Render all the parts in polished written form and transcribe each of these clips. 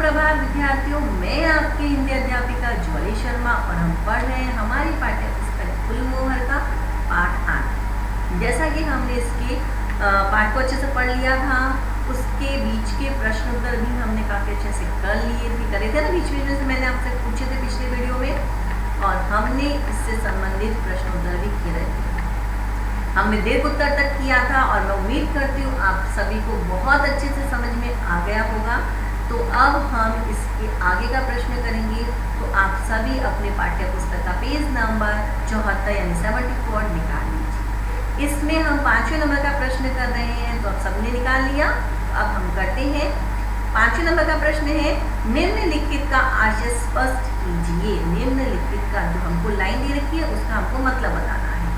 सुप्रभात विद्यार्थियों, मैं आपकी हिंदी अध्यापिका ज्वाली शर्मा और हम पढ़ रहे हैं हमारी पाठ्य पुस्तक गुलमोहर का पाठ 8। जैसा कि हमने इसके पाठ को अच्छे से पढ़ लिया था, उसके बीच के प्रश्न उत्तर भी हमने काफ़ी अच्छे से करे थे ना बीच में से मैंने आपसे पूछे थे पिछले वीडियो में, और हमने इससे संबंधित प्रश्न उत्तर भी किए थे। हमने दीर्घ उत्तर तक किया था और मैं उम्मीद करती हूँ आप सभी को बहुत अच्छे से समझ में आ गया होगा। तो अब हम इसके आगे का प्रश्न करेंगे। तो आप सभी अपने पाठ्य पुस्तक का पेज नंबर 74 यानी 74 निकाल लीजिए। इसमें हम 5वें नंबर का प्रश्न कर रहे हैं, तो आप सबने निकाल लिया। अब हम करते हैं 5वें नंबर का प्रश्न है, निम्नलिखित का आशय स्पष्ट कीजिए। निम्नलिखित का जो हमको लाइन दे रखी है उसका हमको मतलब बताना है।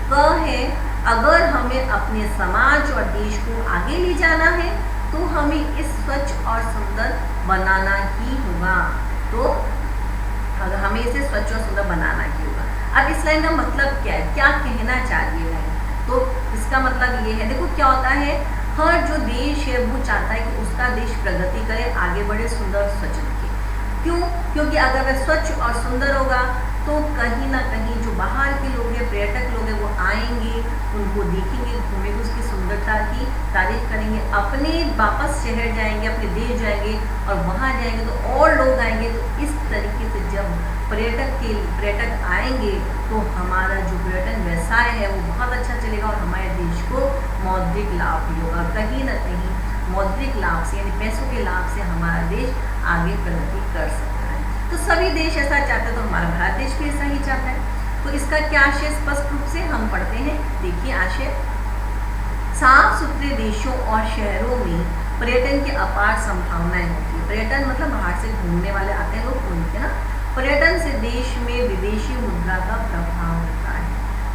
क है, अगर हमें अपने समाज और देश को आगे ले जाना है तो हमें इस स्वच्छ और सुंदर बनाना ही होगा। तो अगर हमें इसे स्वच्छ और सुंदर बनाना ही होगा। अब इस लाइन का मतलब क्या है, क्या कहना चाहिए लाइन? तो इसका मतलब ये है, देखो क्या होता है, हर जो देश है वो चाहता है कि उसका देश प्रगति करे, आगे बढ़े, सुंदर स्वच्छ दिखे। क्यों? क्योंकि अगर वह स्वच्छ और सुंदर होगा तो कहीं ना कहीं जो बाहर के लोग हैं, पर्यटक लोग हैं, वो आएंगे, उनको देखेंगे, घूमेंगे, उसकी सुंदरता की तारीफ करेंगे, अपने वापस शहर जाएंगे, अपने देश जाएंगे और वहाँ जाएंगे तो और लोग आएंगे। तो इस तरीके से जब पर्यटक आएंगे तो हमारा जो पर्यटन व्यवसाय है वो बहुत अच्छा चलेगा और हमारे देश को मौद्रिक लाभ भी होगा। कहीं ना कहीं मौद्रिक लाभ से यानी पैसों के लाभ से हमारा देश आगे प्रगति कर सकता है। तो सभी देश ऐसा चाहते हैं, तो हमारा भारत देश भी ऐसा ही चाहता है। तो इसका क्या आशय स्पष्ट रूप से हम पढ़ते हैं, देखिए आशय। साफ सुथरे देशों और शहरों में पर्यटन की अपार संभावनाएं होती है। पर्यटन मतलब बाहर से घूमने वाले आते हैं लोग, उनके ना पर्यटन से देश में विदेशी मुद्रा का प्रभाव होता है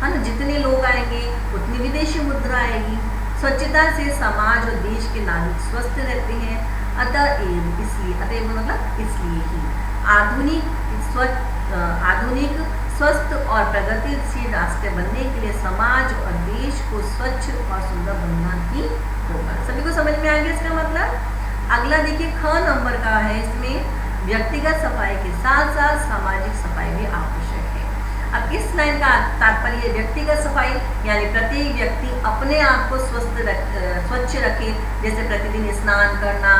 ना। जितने लोग आएंगे उतनी विदेशी मुद्रा आएगी। स्वच्छता से समाज और देश के नागरिक स्वस्थ रहते हैं। अतएव मतलब इसलिए ही आधुनिक स्वस्थ और प्रगतिशील रास्ते बनने के लिए समाज और देश को स्वच्छ और सुंदर बनना ही होगा। सभी को समझ में आ गया इसका मतलब? अगला देखिए, ख नंबर का है, इसमें व्यक्तिगत सफाई के साथ साथ सामाजिक सफाई भी आवश्यक है। अब इस लाइन का तात्पर्य व्यक्तिगत सफाई यानी प्रत्येक व्यक्ति अपने आप को स्वच्छ रखे, जैसे प्रतिदिन स्नान करना,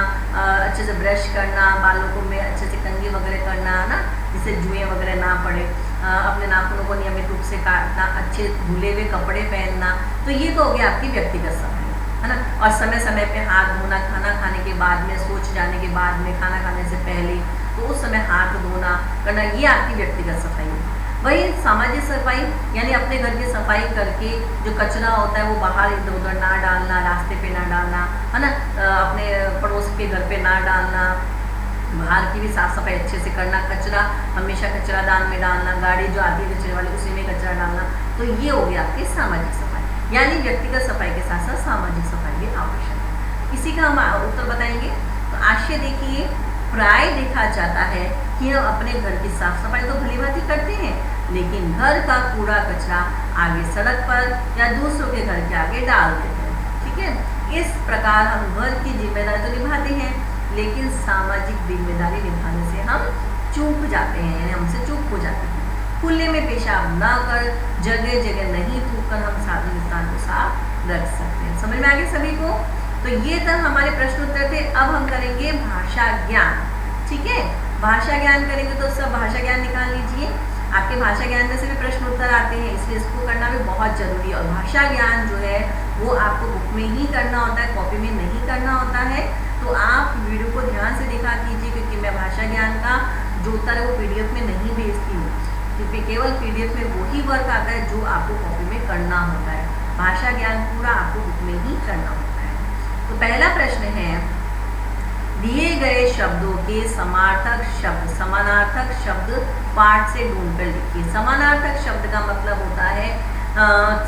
अच्छे से ब्रश करना, बालों को में अच्छे से कंघी वगैरह करना ना, जिससे जुएं वगैरह ना पड़े, अपने नाखूनों को नियमित रूप से काटना, अच्छे धुले हुए कपड़े पहनना। तो ये तो हो गया आपकी व्यक्तिगत सफाई, है ना। और समय समय पे हाथ धोना, खाना खाने के बाद में, शौच जाने के बाद में, खाना खाने से पहले, तो उस समय हाथ धोना करना, ये आपकी व्यक्तिगत सफाई है। वही सामाजिक सफाई यानी अपने घर की सफाई करके जो कचरा होता है वो बाहर इधर उधर ना डालना, रास्ते पे ना डालना, है ना, अपने पड़ोस के घर पे ना डालना, बाहर की भी साफ सफाई अच्छे से करना, कचरा हमेशा कचरा दान में डालना, गाड़ी जो आती है कचरे वाली उसी में कचरा डालना। तो ये हो गया आपकी सामाजिक सफाई, यानी व्यक्तिगत सफाई के साथ साथ सामाजिक सफाई भी आवश्यक है। इसी का हम उत्तर बताएंगे। तो आशय देखिए, प्राय देखा जाता है कि हम अपने घर की साफ सफाई तो भली भांति करते हैं, लेकिन घर का कूड़ा कचरा आगे सड़क पर या दूसरों के घर के आगे डाल देते हैं। ठीक है, इस प्रकार हम घर की जिम्मेदारी तो निभाते हैं, लेकिन सामाजिक जिम्मेदारी निभाने से हम चूक जाते हैं, यानी हमसे चूक हो जाती है। खुले में पेशाब न कर, जगह जगह नहीं थूककर हम सार्वजनिक स्थान को साफ रख सकते हैं। समझ में आ गया सभी को? तो ये तो हमारे प्रश्न उत्तर थे। अब हम करेंगे भाषा ज्ञान। ठीक है, भाषा ज्ञान करेंगे तो सब भाषा ज्ञान निकाल लीजिए। आपके भाषा ज्ञान में से भी प्रश्न उत्तर आते हैं, इसलिए इसको करना भी बहुत जरूरी है। और भाषा ज्ञान जो है वो आपको बुक में ही करना होता है, कॉपी में नहीं करना होता है। तो आप वीडियो को ध्यान से देखा कीजिए, क्योंकि मैं भाषा ज्ञान का जो उत्तर है वो PDF में नहीं भेजती हूँ, क्योंकि केवल PDF में वही वर्क आता है जो आपको कॉपी में करना होता है। भाषा ज्ञान पूरा आपको बुक में ही करना होता है। तो पहला प्रश्न है, दिए गए शब्दों के समानार्थक शब्द पाठ से ढूंढकर लिखिए। समानार्थक शब्द का मतलब होता है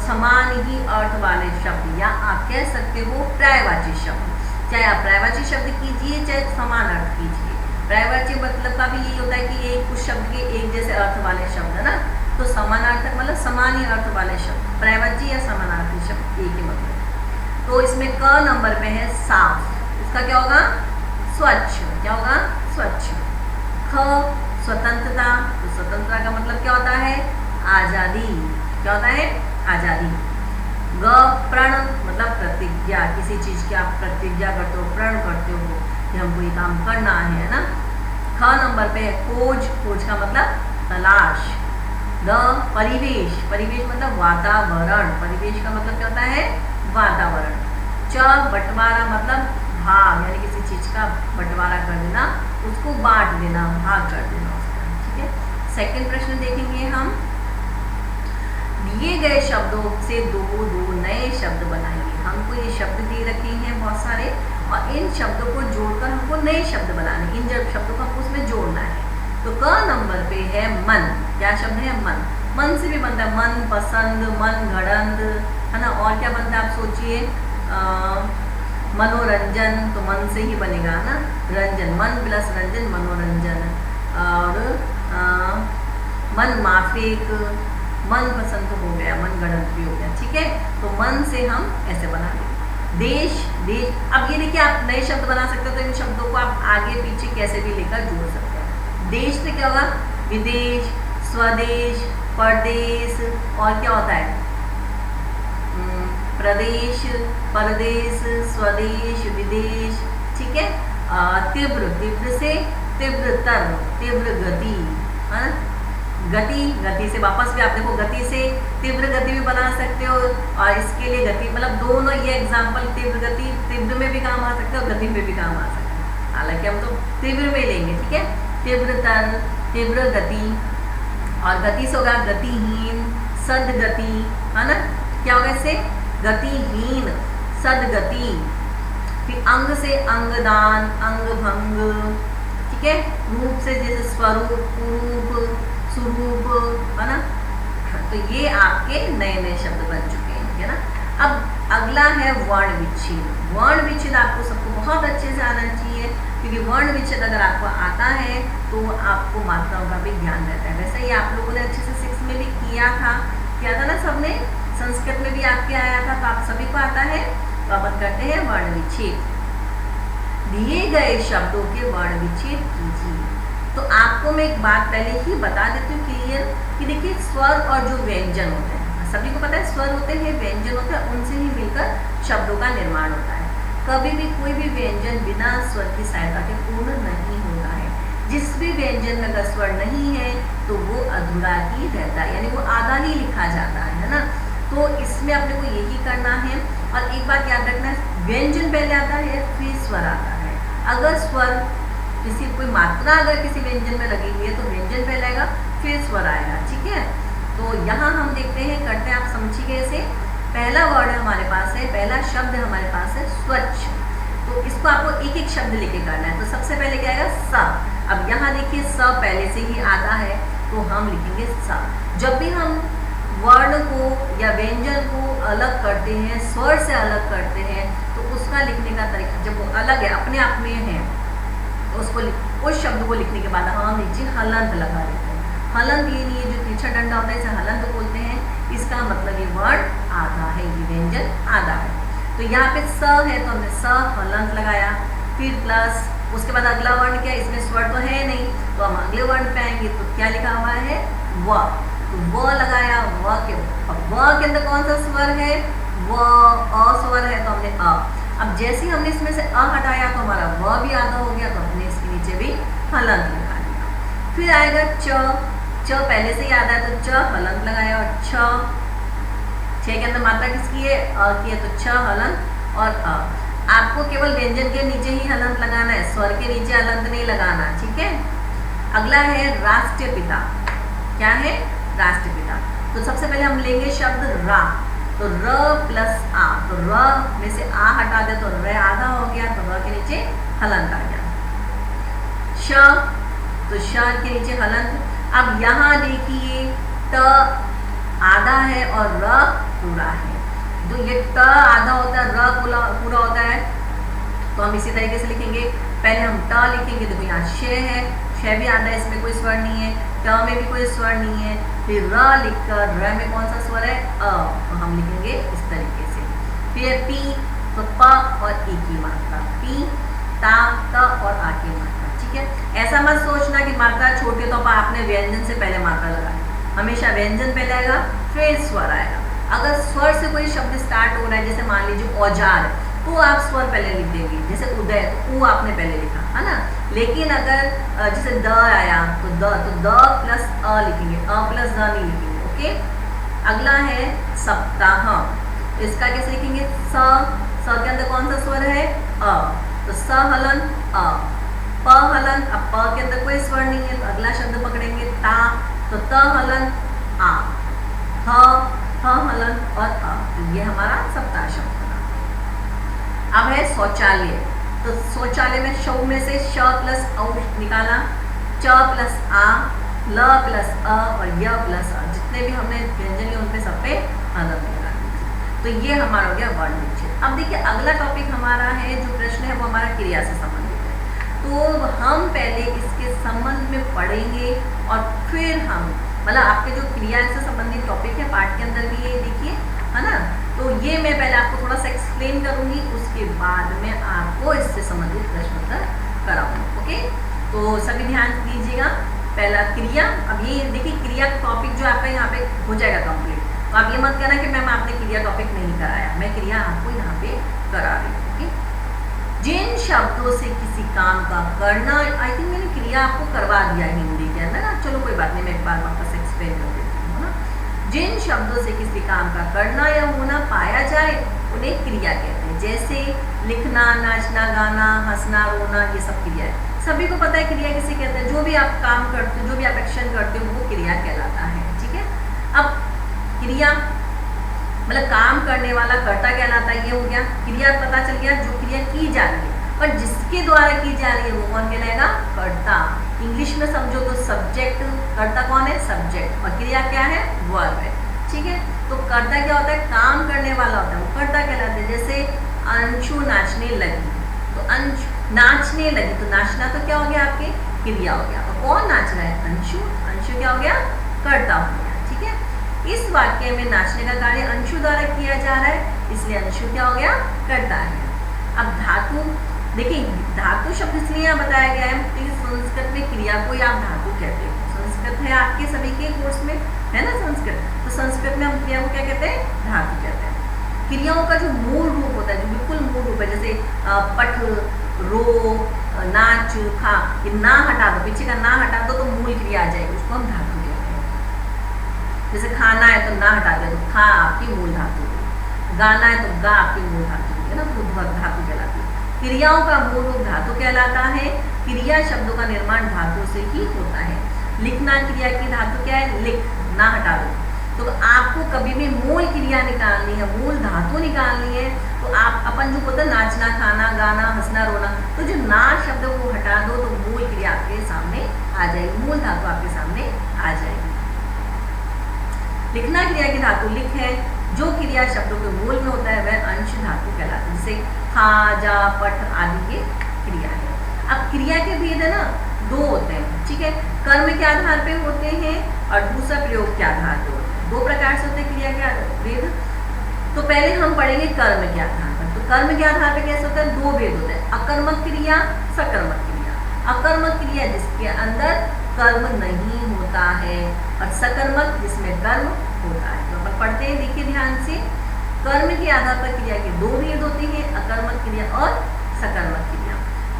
समान ही अर्थ वाले शब्द, या आप कह सकते हो पर्यायवाची शब्द। चाहे आप पर्यायवाची शब्द कीजिए चाहे समान अर्थ कीजिए। पर्यायवाची मतलब का भी यही होता है कि एक उस शब्द के एक जैसे अर्थ वाले शब्द, है ना। तो समानार्थक मतलब समान ही अर्थ वाले शब्द, पर्यायवाची या समानार्थी शब्द एक ही मतलब। तो इसमें क नंबर पे है साफ, इसका क्या होगा? स्वच्छ, क्या होगा? स्वच्छ। ख स्वतंत्रता, तो स्वतंत्रता का मतलब क्या होता है? आजादी, क्या होता है? आजादी। ग प्रण मतलब प्रतिज्ञा, किसी चीज की आप प्रतिज्ञा करते हो, प्रण करते हो कि हमको ये काम करना है ना। ख नंबर पे है खोज, खोज का मतलब तलाश। द परिवेश, परिवेश मतलब वातावरण, परिवेश का मतलब क्या होता है? वातावरण। च बंटवारा मतलब भाग, यानी किसी चीज का बंटवारा कर देना, उसको बांट देना, भाग कर देना उसका, ठीक है। सेकंड प्रश्न देखेंगे हम। दिए गए शब्दों से दो नए शब्द बनाइए। हमको ये शब्द दे रखे हैं बहुत सारे, और इन शब्दों को जोड़कर हमको नए शब्द बनाने, इन शब्दों को हमको उसमें जोड़ना है। तो क नंबर पे है मन, क्या शब्द है? मन। मन से भी बनता है मन पसंद, मन घड़ंत, है ना। और क्या बनता है आप सोचिए? मनोरंजन, तो मन से ही बनेगा ना, रंजन, मन प्लस रंजन मनोरंजन। और मन माफिक, मन पसंद तो हो गया, मन गणत भी हो गया, ठीक है। तो मन से हम ऐसे बना देंगे। देश, देश, अब ये देखिए आप नए शब्द बना सकते हो, तो इन शब्दों को आप आगे पीछे कैसे भी लेकर जोड़ सकते हैं। देश से क्या होगा? विदेश, स्वदेश, परदेश, और क्या होता है? प्रदेश, परदेश, स्वदेश, विदेश, ठीक है। तीव्र, तीव्र से तीव्रतर, तीव्र गति, है ना। गति, गति से वापस भी आप देखो, गति से तीव्र गति भी बना सकते हो, और इसके लिए गति मतलब दोनों ये एग्जाम्पल, तीव्र गति तीव्र में भी काम आ सकते हो, गति में भी काम आ सकते हैं। हालांकि हम तो तीव्र में लेंगे, ठीक है। तीव्रतर, तीव्र गति, और गति से होगा गतिहीन, सदगति, है ना। क्या होगा इससे? गतिहीन, सदगति। फिर अंग से अंगदान, अंगभंग, ठीक है। रूप से जैसे स्वरूप, कुरूप, स्वरूप, है ना। तो ये आपके नए नए शब्द बन चुके हैं, है ना। अब अगला है वर्ण विच्छेद। वर्ण विच्छेद आपको सबको बहुत अच्छे से आना चाहिए, क्योंकि वर्ण विच्छेद अगर आपको आता है तो आपको मात्राओं का भी ज्ञान रहता है। वैसे ही आप लोगों ने अच्छे से 6 में भी किया था ना सबने, संस्कृत में भी आपके आया था, तो आप सभी को आता है। तो अब करते हैं वर्ण विच्छेद। दिए गए शब्दों के वर्ण विच्छेद कीजिए। तो आपको मैं एक बात पहले ही बता देती हूँ क्लियर, कि देखिए स्वर और जो व्यंजन होते हैं, सभी को पता है स्वर होते हैं, व्यंजन होते हैं, उनसे ही मिलकर शब्दों का निर्माण होता है। कभी भी कोई भी व्यंजन बिना स्वर की सहायता के पूर्ण नहीं होता है। जिस भी व्यंजन में अगर स्वर नहीं है तो वो अधूरा ही रहता है, यानी वो आधा ही लिखा जाता है ना। तो इसमें अपने को यही करना है। और एक बात याद रखना है, व्यंजन पहले आता है फिर स्वर आता है। अगर स्वर किसी कोई मात्रा अगर किसी व्यंजन में लगी हुई है तो व्यंजन पहले आएगा फिर स्वर आएगा, ठीक है। तो यहाँ हम देखते हैं, करते हैं, आप समझिए इसे। पहला वर्ड हमारे पास है, पहला शब्द हमारे पास है स्वच्छ। तो इसको आपको एक एक शब्द लेके करना है। तो सबसे पहले क्या आएगा? स। अब यहाँ देखिए स पहले से ही आधा है, तो हम लिखेंगे स। जब भी हम वर्ण को या व्यंजन को अलग करते हैं, स्वर से अलग करते हैं, तो उसका लिखने का तरीका जब वो अलग है, अपने आप में है, तो उसको उस शब्द को लिखने के बाद हम नीचे हलंत लगा देते हैं। हलंत ये नहीं, जो तिरछा डंडा होता है इसे हलंत बोलते हैं। इसका मतलब ये वर्ड आधा है, ये व्यंजन आधा है। तो यहाँ पे स है तो हमने स हलंत लगाया, फिर प्लस, उसके बाद अगला वर्ण क्या है? इसमें स्वर तो है नहीं, तो हम अगले वर्ण पे आएंगे। तो क्या लिखा हुआ है? व। तो व लगाया, व के अंदर कौन सा स्वर है? व। अ स्वर है तो हमने अ। अब जैसे ही हमने इसमें से अ हटाया तो हमारा व भी आधा हो गया, तो हमने इसके नीचे भी हलंत लगा दिया। फिर आएगा च। च पहले से ही आधा है तो च हलंत लगाया, और छ के अंदर मात्रा किसकी है? अ की है, तो छ हलंत और अ। आपको केवल व्यंजन के नीचे ही हलंत लगाना है, स्वर के नीचे हलंत नहीं लगाना, ठीक है। अगला है राष्ट्रपिता। क्या है? राष्ट्रपिता। तो सबसे पहले हम लेंगे शब्द रा। तो र प्लस आ, तो र में से आ हटा दे तो र आधा हो गया, तो र के नीचे हलंत आ गया। श, तो श के नीचे हलंत। अब यहाँ देखिए त आधा है और र पूरा है। तो ये त आधा होता है, र पूरा होता है, तो हम इसी तरीके से लिखेंगे। पहले हम ट लिखेंगे, देखो यहाँ श है, श भी आधा है, इसमें कोई स्वर नहीं है, ट में भी कोई स्वर नहीं है। फिर र लिखकर र में कौन सा स्वर है? अ, तो हम लिखेंगे इस तरीके से। फिर पी, तो प और ई की मात्रा, पी ता, त और आ की मात्रा, ठीक है। ऐसा मत सोचना कि मात्रा छोटी तो आपने व्यंजन से पहले मात्रा लगाई, हमेशा व्यंजन पहले आएगा फिर स्वर आएगा। अगर स्वर से कोई शब्द स्टार्ट हो रहा है, जैसे मान लीजिए औजार, तो आप स्वर पहले लिख देंगे, जैसे उदय तो ऊ आपने पहले लिखा है ना। लेकिन अगर जैसे द आया तो द प्लस अ लिखेंगे, अ प्लस द नहीं लिखेंगे, ओके। अगला है सप्ताह, तो इसका कैसे लिखेंगे, स के अंदर कौन सा स्वर है, अ, तो स हलन अ, प हलन, अब प के अंदर कोई स्वर नहीं है तो अगला शब्द पकड़ेंगे ता, तो त हलन आ, ह हलन और अ, तो ये हमारा सप्ताह शब्द बना। अब है शौचालय, तो शौचालय में शौ में से श प्लस औ निकाला, च प्लस आ, ल प्लस अ और य प्लस अ, जितने भी हमने व्यंजन लिए उन पे सब पे हलन लगा दीजिए। तो ये हमारा हो गया वर्ण विच्छेद। अब देखिए अगला टॉपिक हमारा है, जो प्रश्न है वो हमारा क्रिया से संबंधित है। तो हम पहले इसके संबंध में पढ़ेंगे और फिर हम मतलब आपके जो क्रिया से संबंधित टॉपिक है पाठ के अंदर भी ये देखिए, है ना। तो ये मैं पहले आपको थोड़ा सा एक्सप्लेन करूंगी, उसके बाद में आपको इससे संबंधित प्रश्न उत्तर कराऊंगी, ओके। तो सभी ध्यान दीजिएगा। पहला क्रिया, अब ये देखिए क्रिया टॉपिक जो आपका यहाँ पे हो जाएगा कंप्लीट। तो आप ये मत कहना कि मैम आपने क्रिया टॉपिक नहीं कराया, मैं क्रिया आपको यहाँ पे करा रही हूँ, ओके। जिन शब्दों से किसी काम का करना, आई थिंक मैंने क्रिया आपको करवा दिया है हिंदी के अंदर ना, चलो कोई बात नहीं, मैं एक बार वापस एक्सप्लेन कर देती हूँ ना। जिन शब्दों से किसी काम का करना या होना पाया जाए उन्हें क्रिया कहते हैं। जैसे लिखना, नाचना, गाना, हंसना, रोना, ये सब क्रिया है। सभी को पता है क्रिया किसे कहते हैं, जो भी आप काम करते हो, जो भी आप एक्शन करते हो वो क्रिया कहलाता है, ठीक है। अब क्रिया मतलब काम करने वाला कर्ता कहलाता है, ये हो गया। क्रिया पता चल गया, जो क्रिया की जा रही है पर जिसके द्वारा की जा रही है वो कौन कहलाएगा, कर्ता। इंग्लिश में समझो तो सब्जेक्ट, कर्ता कौन है, सब्जेक्ट, और क्रिया क्या है, वर्ब है, ठीक है। तो कर्ता क्या होता है, काम करने वाला होता है, वो कर्ता कहलाता है। जैसे अंशु नाचने लगी, तो अंशु नाचने लगी, तो नाचना तो क्या हो गया आपके, क्रिया हो गया। और कौन नाच रहा है, अंशु, अंशु क्या हो गया, कर्ता हो गया, ठीक है। इस वाक्य में नाचने का कार्य अंशु द्वारा किया जा रहा है, इसलिए अंशु क्या हो गया, कर्ता है। अब धातु, देखिए धातु शब्द इसलिए यहाँ बताया गया है क्योंकि संस्कृत में क्रिया को आप धातु कहते हो। संस्कृत है आपके सभी के कोर्स में, है ना संस्कृत, तो संस्कृत में हम क्रिया को क्या कहते हैं, धातु कहते हैं। क्रियाओं का जो मूल रूप होता है, जो बिल्कुल मूल रूप है, जैसे पठ, रो, नाच, खा, ये ना हटा दो, पीछे का ना हटा दो तो मूल क्रिया आ जाएगी, उसको हम धातु कहते हैं। जैसे खाना है तो ना हटा दो तो खा आपकी मूल धातु, गाना है तो गा आपकी मूल धातु है ना, तो धातु कहलाती है। क्रियाओं का मूल रूप धातु कहलाता है। क्रिया शब्दों का निर्माण धातु से ही होता है। लिखना क्रिया की धातु क्या है, लिख, ना हटा दो। तो आपको कभी भी मूल क्रिया निकालनी है, मूल धातु निकालनी है, तो आप अपन जो बोलते हैं नाचना, खाना, गाना, हंसना, रोना, तो जो ना शब्द को हटा दो तो मूल क्रिया आपके सामने आ जाएगी, मूल धातु आपके सामने आ जाएगी। लिखना क्रिया की धातु लिख है। जो क्रिया शब्दों के मूल में होता है वह अंश धातु कहलाता है, जैसे खा, जा, पठ आदि ये क्रिया है। अब क्रिया के भेद है ना, दो होते हैं, ठीक है। कर्म के आधार पे होते हैं और दूसरा प्रयोग के आधार पे होते हैं। दो प्रकार से होते हैं क्रिया के भेद। तो पहले हम पढ़ेंगे कर्म के आधार पर। तो कर्म के आधार पर कैसे होता है, दो भेद होते हैं, अकर्मक क्रिया, सकर्मक क्रिया। अकर्मक क्रिया जिसके अंदर कर्म नहीं होता है और सकर्मक जिसमें कर्म होता है। तो अपन पढ़ते हैं, देखिए ध्यान से। कर्म के आधार पर क्रिया के दो भेद होते हैं, अकर्मक क्रिया और सकर्मक क्रिया।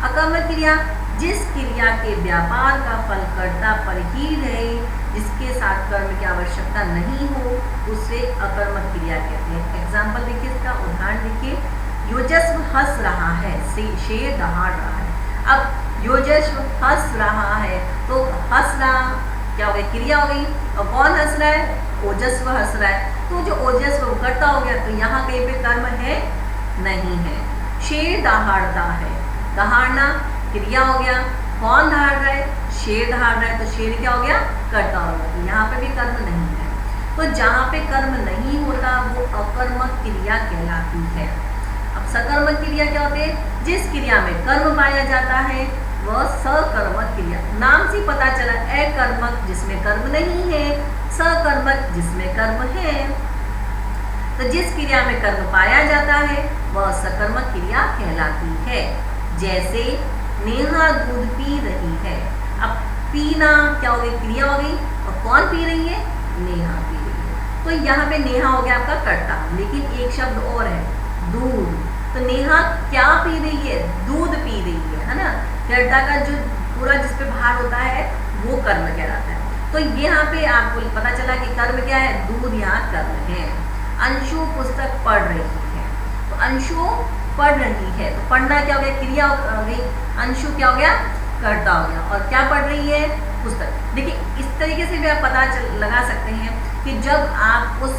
अकर्मक क्रिया जिस क्रिया के व्यापार का फल कर्ता पर ही रहे, जिसके साथ कर्म की आवश्यकता नहीं हो, उसे अकर्मक क्रिया कहते हैं। एग्जाम्पल देखिए, इसका उदाहरण देखिए। योजस्व हंस रहा है, शेर दहाड़ रहा है। अब योजस्व हंस रहा है तो हंस रहा क्या हो गई, क्रिया हो गई। और कौन हंस रहा है, ओजस्व हंस रहा है, तो जो ओजस्व कर्ता हो गया, तो यहाँ कहीं पे कर्म है नहीं है। शेर दहाड़ता है, दहाड़ना क्रिया हो गया। कौन दहाड़ रहा है, शेर दहाड़ रहा है, तो शेर क्या हो गया, कर्ता हो गया, तो यहाँ पे भी कर्म नहीं है। तो जहाँ पे कर्म नहीं होता वो अकर्मक क्रिया कहलाती है। अब सकर्मक क्रिया क्या होती है, जिस क्रिया में कर्म पाया जाता है वह सकर्मक क्रिया। नाम से पता चला, अकर्मक जिसमें कर्म नहीं है, सकर्मक जिसमें कर्म है। तो जिस क्रिया में कर्म पाया जाता है वह सकर्मक क्रिया कहलाती है। जैसे नेहा दूध पी रही है। अब पीना क्या हो गई, क्रिया हो गई, और कौन पी रही है, नेहा पी रही है। तो यहाँ पे नेहा हो गया आपका कर्ता, लेकिन एक शब्द और है, दूध। तो नेहा क्या पी रही है, दूध पी रही है ना। कर्ता का जो पूरा जिस पे भार होता है वो कर्म कहलाता है। तो यहाँ पे आपको पता चला कि कर्म क्या है, दूध यहाँ कर्म है। अंशु पुस्तक पढ़ रही है, तो अंशु पढ़ रही है, तो पढ़ना क्या हो गया, क्रिया हो गई। अंशु क्या हो गया, कर्ता हो गया, और क्या पढ़ रही है, पुस्तक। देखिए इस तरीके से भी आप पता लगा सकते हैं कि जब आप उस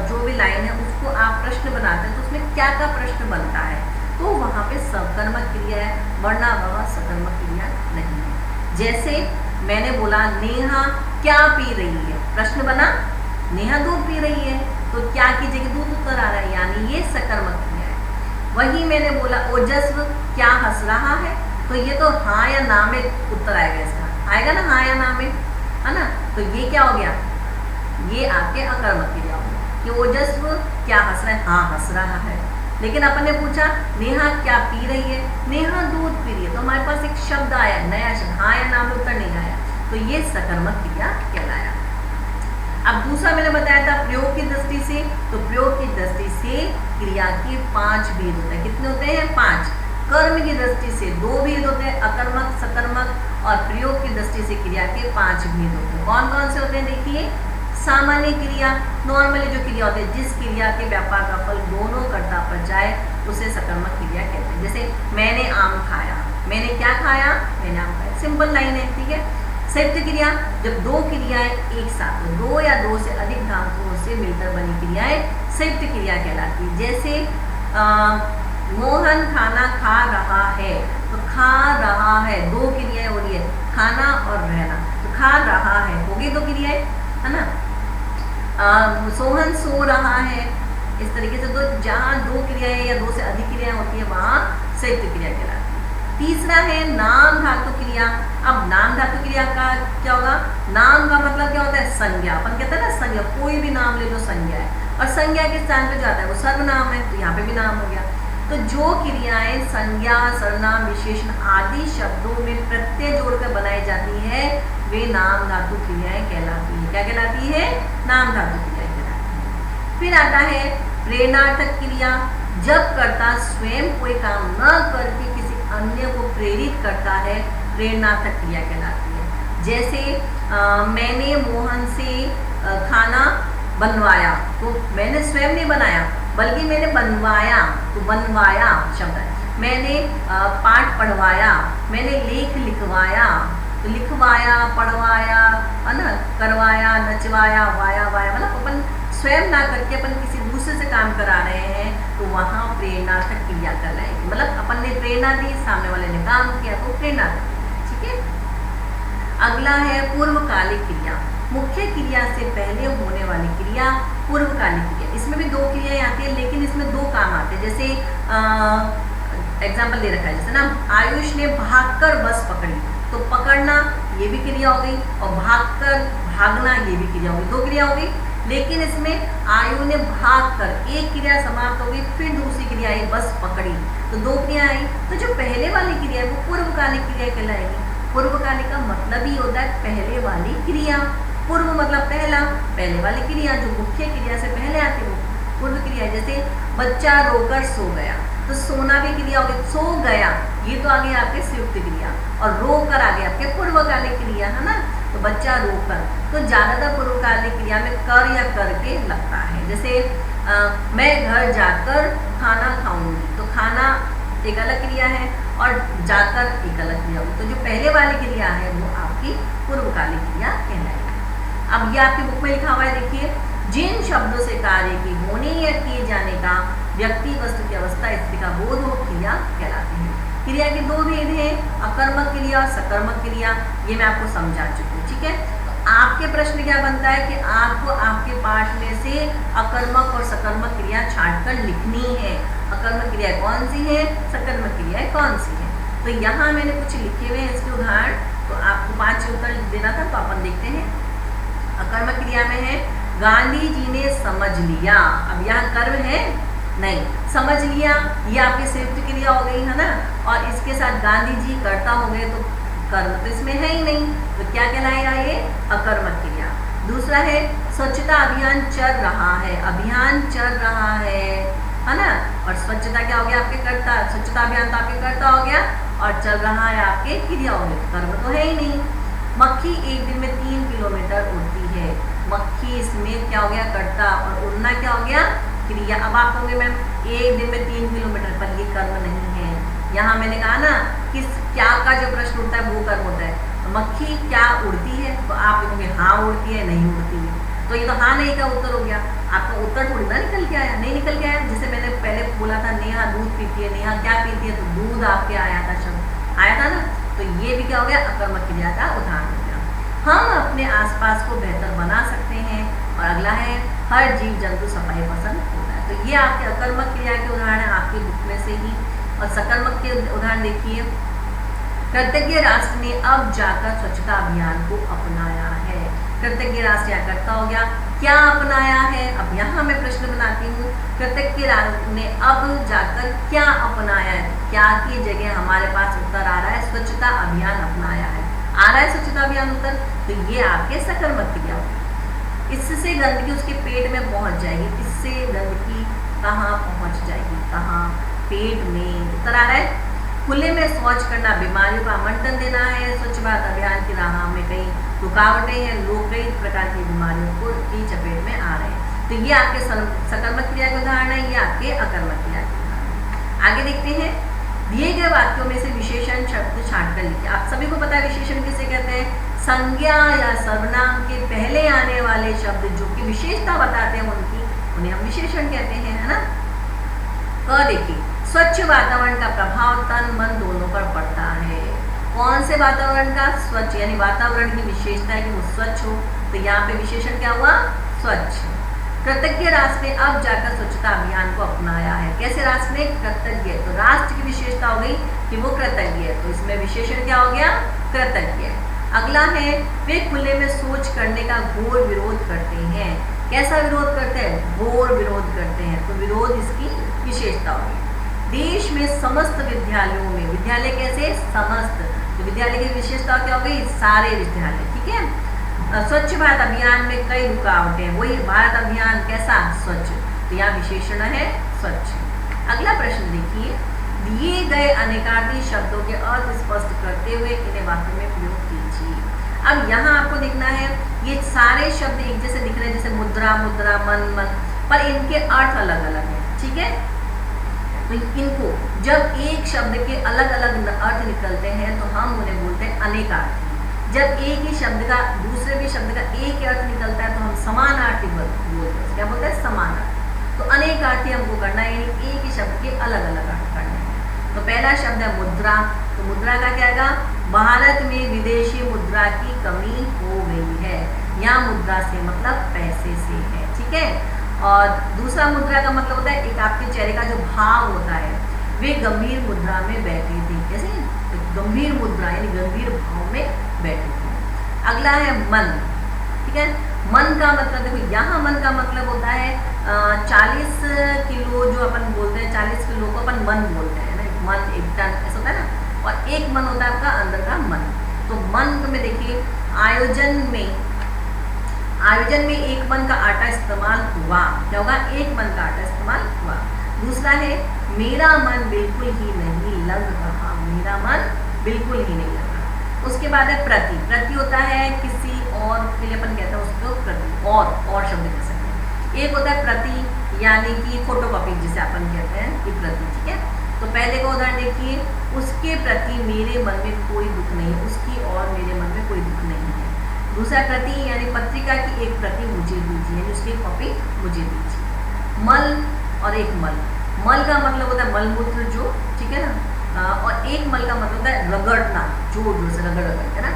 जो भी लाइन है उसको आप प्रश्न बनाते हैं तो उसमें क्या का प्रश्न बनता है, तो वहाँ पे सकर्मक क्रिया है, वरना वह सकर्मक क्रिया नहीं है। जैसे मैंने बोला नेहा क्या पी रही है, प्रश्न बना, नेहा दूध पी रही है, तो क्या की जगह दूध उत्तर आ रहा है, यानी ये सकर्मक क्रिया है। वही मैंने बोला ओजस्व क्या हंस रहा है, तो ये तो हाँ या ना में उत्तर आएगा, इसका आएगा ना हाँ या ना में, है ना। तो ये क्या हो गया, ये आपके अकर्मक क्रिया हो गया कि ओजस्व क्या हंस रहा है, हाँ हंस रहा है। लेकिन अपन ने पूछा नेहा क्या पी रही है, नेहा दूध पी रही है, तो हमारे पास एक शब्द आया, नया शब्द, हाँ या ना में उत्तर नहीं आया, तो ये सकर्मक क्रिया कहलाया। अब दूसरा मैंने बताया था प्रयोग की दृष्टि से, तो प्रयोग की दृष्टि से क्रिया के 5 भेद होते हैं। कितने होते हैं, 5। कर्म की दृष्टि से 2 भेद होते हैं, अकर्मक, सकर्मक, और प्रयोग की दृष्टि से क्रिया के 5 भेद होते हैं। कौन कौन से होते हैं, देखिए। सामान्य क्रिया, नॉर्मली जो क्रिया होती है, जिस क्रिया के व्यापार का फल दोनों कर्ता पर जाए उसे सकर्मक क्रिया कहते हैं। जैसे मैंने आम खाया, मैंने क्या खाया, मैंने आम खाया, सिंपल लाइन है, ठीक है। संयुक्त क्रिया, जब 2 क्रियाएं एक साथ हो, 2 या 2 से अधिक धातुओं से मिलकर बनी क्रियाएं संयुक्त क्रिया कहलाती है। जैसे मोहन खाना खा रहा है, तो खा रहा है 2 क्रियाएं हो रही है, खाना और रहना, तो खा रहा है होगी 2 क्रियाएं, है ना। सोहन सो रहा है, इस तरीके से जहाँ 2 क्रियाएं या 2 से अधिक क्रियाएं होती है वहाँ संयुक्त क्रिया कहलाती है। तीसरा है नाम धातु क्रिया। अब नाम धातु क्रिया का क्या होगा, नाम का मतलब क्या होता है, संज्ञा। अपन कहते हैं ना संज्ञा, कोई भी नाम ले लो संज्ञा है, और संज्ञा के स्थान पे जाता है वो सर्वनाम है, तो यहाँ पे भी नाम हो गया। तो जो क्रियाएं संज्ञा, सर्वनाम, विशेषण आदि शब्दों में प्रत्यय जोड़कर बनाई जाती है वे नाम धातु क्रियाएं कहलाती है। क्या कहलाती है, नाम धातु क्रियाएं कहलाती है। फिर आता है प्रेरणार्थक क्रिया। जब कर्ता स्वयं कोई काम न करके किसी अन्य को प्रेरित करता है, प्रेरणार्थक क्रिया कहलाती है। जैसे मैंने मोहन से खाना बनवाया, तो मैंने स्वयं नहीं बनाया बल्कि मैंने बनवाया, तो बनवाया शब्द है। मैंने पाठ पढ़वाया, मैंने लेख लिखवाया, तो लिखवाया, पढ़वाया, है ना, करवाया, नचवाया, वाया वाया, मतलब अपन स्वयं ना करके अपन किसी दूसरे से काम करा रहे हैं, तो वहाँ प्रेरणार्थक क्रिया कहलाएगी। मतलब अपन ने प्रेरणा दी, सामने वाले ने काम किया, तो प्रेरणार्थक, ठीक है। अगला है पूर्वकालिक क्रिया। मुख्य क्रिया से पहले होने वाली क्रिया पूर्वकालिक क्रिया। इसमें भी 2 क्रियाएं आती है, लेकिन इसमें 2 काम आते हैं। जैसे एग्जाम्पल दे रखा है, जैसे ना आयुष ने भागकर बस पकड़ी, तो पकड़ना ये भी क्रिया हो गई, और भागकर भागना ये भी क्रिया हो गई, 2 क्रिया हो गई। लेकिन इसमें आयु ने भागकर एक क्रिया समाप्त हो गई, फिर दूसरी क्रिया आई बस पकड़ी, तो 2 क्रिया आई। तो जो पहले वाली क्रिया है वो पूर्वकालिक क्रिया कहलाएगी। पूर्वकालिक का मतलब ही होता है पहले वाली क्रिया। पूर्व मतलब पहला, पहले वाली क्रिया जो मुख्य क्रिया से पहले आती है वो पूर्व क्रिया। जैसे बच्चा रोकर सो गया, तो सोना भी क्रिया हो गई, सो गया ये तो आगे आपके संयुक्त क्रिया, और रोकर आगे आपके पूर्वकालिक क्रिया, है ना। तो बच्चा रोकर, तो ज्यादातर पूर्वकालिक क्रिया में कर या करके लगता है। जैसे मैं घर जाकर खाना खाऊंगी, तो खाना एक अलग क्रिया है और जाकर एक अलग क्रिया होगी। तो जो पहले वाली क्रिया है वो आपकी पूर्वकालिक क्रिया कहलाएगी। अब ये आपकी बुक में लिखा हुआ है, देखिए, जिन शब्दों से कार्य की होने या किए जाने का व्यक्ति वस्तु की अवस्था स्थिति का बोध हो क्रिया कहलाती है। क्रिया के 2 भेद हैं, अकर्मक क्रिया और सकर्मक क्रिया, ये मैं आपको समझा चुकी हूँ, ठीक है। तो आपके प्रश्न क्या बनता है कि आपको आपके पाठ में से अकर्मक और सकर्मक क्रिया छांटकर लिखनी है। अकर्मक क्रिया कौन सी है, सकर्मक क्रिया कौन सी है। तो यहाँ मैंने कुछ लिखे हुए हैं इसके उदाहरण, तो आपको 5 उत्तर देना था, तो अपन देखते हैं। अकर्मक क्रिया में है गांधी जी ने समझ लिया। अब यहाँ कर्म है, नहीं, समझ लिया, ये आपकी संयुक्त क्रिया हो गई है ना, और इसके साथ गांधी जी कर्ता हो गए, तो कर्म तो इसमें है ही नहीं, तो क्या कहलाएगा ये अकर्मक क्रिया। दूसरा है स्वच्छता अभियान चल रहा है, अभियान चल रहा है ना, और स्वच्छता क्या हो गया आपके कर्ता, स्वच्छता अभियान तो आपके कर्ता हो गया, और चल रहा है आपके क्रिया हो गई, कर्म तो है ही नहीं। मक्खी एक दिन में 3 किलोमीटर उड़ती है, मक्खी इसमें क्या हो गया कर्ता, और उड़ना क्या हो गया क्रिया। अब आप कहोगे मैम एक दिन में 3 किलोमीटर, पर ये कर्म नहीं है। यहाँ मैंने कहा ना किस क्या का जो प्रश्न उठता है वो कर्म होता है। तो मक्खी क्या उड़ती है, तो आप लिखोगे हाँ उड़ती है, नहीं उड़ती है, तो ये तो हाँ नहीं का उत्तर हो गया। आपका उत्तर थोड़ी ना निकल के आया, नहीं निकल के आया। जैसे मैंने पहले बोला था नेहा दूध पीती है, नेहा क्या पीती है, तो दूध आपके आया था, शब्द आया था ना, तो ये भी क्या हो गया अकर्मक क्रिया का उदाहरण हो गया। हम अपने आसपास को बेहतर बना सकते हैं, और अगला है हर जीव जंतु सफाई पसंद होता है। तो ये आपके अकर्मक क्रिया के उदाहरण है आपकी बुक में से ही। और सकर्मक के उदाहरण देखिए, कृतज्ञ राष्ट्र ने अब जाकर स्वच्छता अभियान को अपनाया है। कृतज्ञ राष्ट्र क्या करता हो गया, क्या अपनाया है। अब यहाँ मैं प्रश्न बनाती हूँ, कृतज्ञ राष्ट्र ने अब जाकर क्या अपनाया है, क्या की जगह हमारे पास उत्तर आ रहा है स्वच्छता अभियान अपनाया है, आ रहा है स्वच्छता अभियान उत्तर, तो ये आपके सकर्मक क्रिया होगी। इससे गंदगी उसके पेट में पहुंच जाएगी, इससे गंदगी कहाँ पहुंच जाएगी, कहाँ, पेट में, उत्तर आ रहा है। खुले में शौच करना बीमारियों का आमंत्रण देना है। स्वच्छ भारत अभियान की राह में कई रुकावटें हैं, लोग कई प्रकार की बीमारियों की चपेट में आ रहे हैं। तो ये आपके सकर्मक क्रिया के उदाहरण है, ये आपके अकर्मक क्रिया के उदाहरण। आगे देखते हैं, दिए गए वाक्यों में से विशेषण शब्द छांट कर लिखिए। आप सभी को पता है विशेषण किसे कहते हैं, संज्ञा या सर्वनाम के पहले आने वाले शब्द जो कि विशेषता बताते हैं उनकी, उन्हें हम विशेषण कहते हैं, है ना। देखिए, स्वच्छ वातावरण का प्रभाव तन मन दोनों पर पड़ता है। कौन से वातावरण का, स्वच्छ, यानी वातावरण की विशेषता है कि वो स्वच्छ हो, तो यहाँ पे विशेषण क्या हुआ, स्वच्छ। कृतज्ञ राष्ट्र ने अब जाकर स्वच्छता अभियान को अपनाया है। कैसे राष्ट्र ने, कृतज्ञ, तो राष्ट्र की विशेषता हो गई कि वो कृतज्ञ है, तो इसमें विशेषण क्या हो गया, कृतज्ञ। अगला है, वे खुले में शौच करने का घोर विरोध करते हैं। कैसा विरोध करते हैं, घोर विरोध करते हैं, तो विरोध इसकी विशेषता होगी। देश में समस्त विद्यालयों में, विद्यालय कैसे, समस्त, तो विद्यालय की विशेषता क्या हो गई, सारे विद्यालय, ठीक है। स्वच्छ भारत अभियान में कई रुकावटें, वही भारत अभियान कैसा, स्वच्छ, तो यहाँ विशेषण है स्वच्छ। अगला प्रश्न देखिए, दिए गए अनेकार्थी शब्दों के अर्थ स्पष्ट करते हुए इन्हें वाक्य में प्रयोग कीजिए। अब यहाँ आपको देखना है, ये सारे शब्द एक जैसे दिख रहे हैं, जैसे मुद्रा, मुद्रा, मन, मन, पर इनके अर्थ अलग अलग हैं, ठीक है। तो इनको जब एक शब्द के अलग अलग अर्थ निकलते हैं तो हम उन्हें बोलते हैं अनेकार्थी। जब एक ही शब्द का दूसरे भी शब्द का एक ही अर्थ निकलता है तो हम समानार्थी बोलते हैं, क्या बोलते हैं, समानार्थी। तो अनेकार्थी हमको करना है, यानी एक ही शब्द के अलग अलग अर्थ करने हैं। तो पहला शब्द है मुद्रा, तो मुद्रा का क्या आएगा, भारत में विदेशी मुद्रा की कमी हो गई है। यहाँ मुद्रा से मतलब पैसे से है, ठीक है। और दूसरा मुद्रा का मतलब होता है एक आपके चेहरे का जो भाव होता है, वे गंभीर मुद्रा में बैठी थी, कैसे, गंभीर मुद्रा यानी गंभीर भाव में बैठी थी। अगला है मन, ठीक है। मन का मतलब देखो, यहाँ मन का मतलब होता है 40 किलो जो अपन बोलते हैं, 40 किलो को अपन मन बोलते हैं ना, मन एक टन ऐसा होता है ना, और एक मन होता है आपका अंदर का मन। तो मन में देखिए, आयोजन में एक मन का आटा इस्तेमाल हुआ, क्या होगा, एक मन का आटा इस्तेमाल हुआ। दूसरा है, मेरा मन बिल्कुल ही नहीं लग रहा, मेरा मन बिल्कुल ही नहीं लग रहा। उसके बाद है प्रति, प्रति होता है किसी और के लिए अपन कहते हैं उसको प्रति, और शब्द कह सकते हैं। एक होता है प्रति यानी कि फोटोकॉपी जिसे अपन कहते हैं कि प्रति, ठीक है। तो पहले का उदाहरण देखिए, उसके प्रति मेरे मन में कोई दुख नहीं है, उसकी और मेरे मन में कोई दुख नहीं है। दूसरा प्रति यानी पत्रिका की एक प्रति मुझे दीजिए, यानी उसकी कॉपी मुझे दीजिए। मल और एक मल, मल का मतलब होता है मलमूत्र जो, ठीक है ना, और एक मल का मतलब होता है रगड़ना, जोर जोर से रगड़ रगड़, है ना।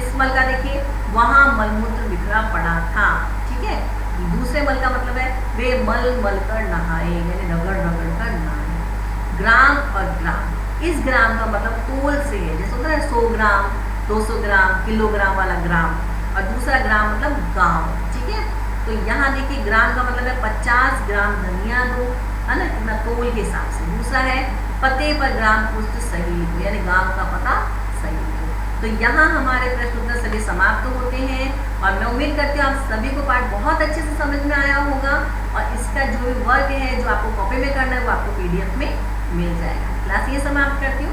इस मल का देखिए, वहाँ मलमूत्र बिखरा पड़ा था, ठीक है। दूसरे मल का मतलब है वे मल मल कर नहाए, यानी रगड़ रगड़ कर नहाए। ग्राम और ग्राम, इस ग्राम का मतलब तोल से है, जैसे होता है 100 ग्राम 200 ग्राम किलोग्राम वाला ग्राम, और दूसरा ग्राम मतलब गांव, ठीक है। तो यहाँ देखिए, ग्राम का मतलब है 50 ग्राम धनिया दो, है ना, कितना तोल के हिसाब से। दूसरा है पते पर ग्राम पुष्ट सही लिखो, यानी गांव का पता सही लिखो। तो यहाँ हमारे प्रश्न उत्तर सभी समाप्त होते हैं और मैं उम्मीद करती हूँ आप सभी को पाठ बहुत अच्छे से समझ में आया होगा और इसका जो भी वर्क है जो आपको कॉपी में करना है वो आपको PDF में मिल जाएगा। क्लास ये समाप्त करती हूँ।